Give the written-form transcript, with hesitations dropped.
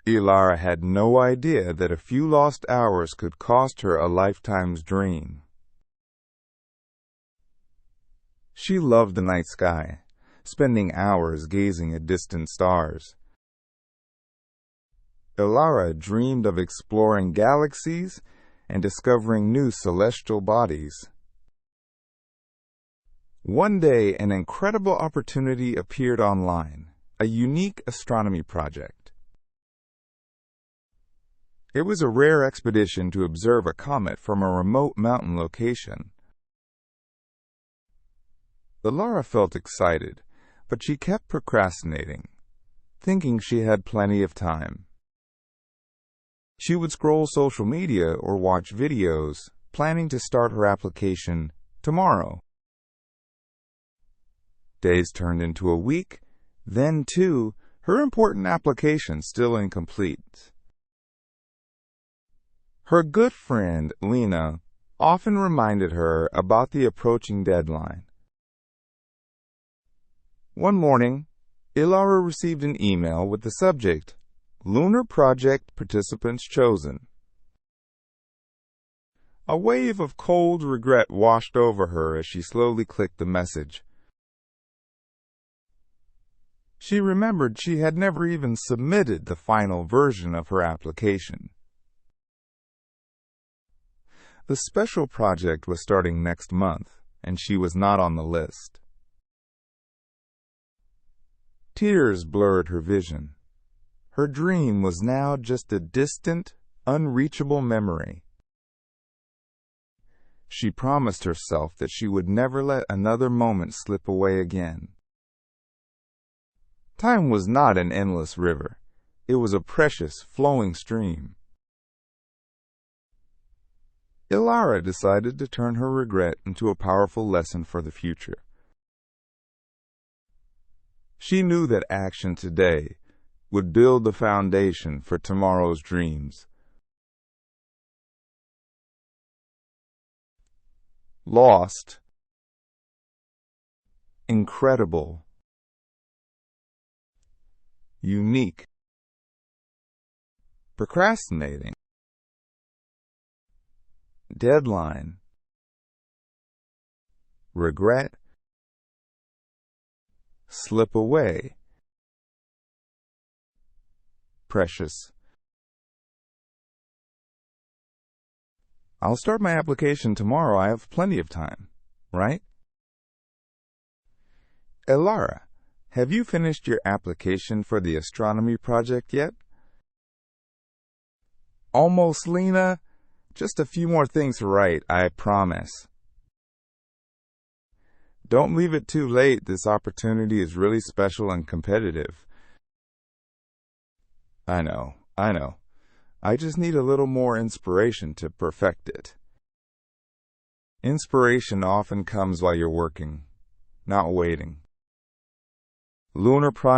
Íellarا had no idea that a few lost hours could cost her a lifetime's dream. She loved the night sky, spending hours gazing at distant stars. Íellarà dreamed of exploring galaxies and discovering new celestial bodies. One day, an incredible opportunity appeared online, a unique astronomy project. It was a rare expedition to observe a comet from a remote mountain location. Íellarà felt excited, but she kept procrastinating, thinking she had plenty of time. She would scroll social media or watch videos, planning to start her application tomorrow. Days turned into a week, then two, her important application still incomplete. Her good friend, Lena, often reminded her about the approaching deadline. One morning, Íellarà received an email with the subject, Lunar Project Participants Chosen. A wave of cold regret washed over her as she slowly clicked the message. She remembered she had never even submitted the final version of her application. The special project was starting next month, and she was not on the list. Tears blurred her vision. Her dream was now just a distant, unreachable memory. She promised herself that she would never let another moment slip away again. Time was not an endless river. It was a precious, flowing stream. Íellarà decided to turn her regret into a powerful lesson for the future. She knew that action today would build the foundation for tomorrow's dreams. Lost. Incredible. Unique. Procrastinating. Deadline. Regret. Slip away. Precious. I'll start my application tomorrow. I have plenty of time, right? Íellarà, have you finished your application for the astronomy project yet? Almost, Lena. Just a few more things to write, I promise. Don't leave it too late. This opportunity is really special and competitive. I know. I just need a little more inspiration to perfect it. Inspiration often comes while you're working, not waiting. Lunar Project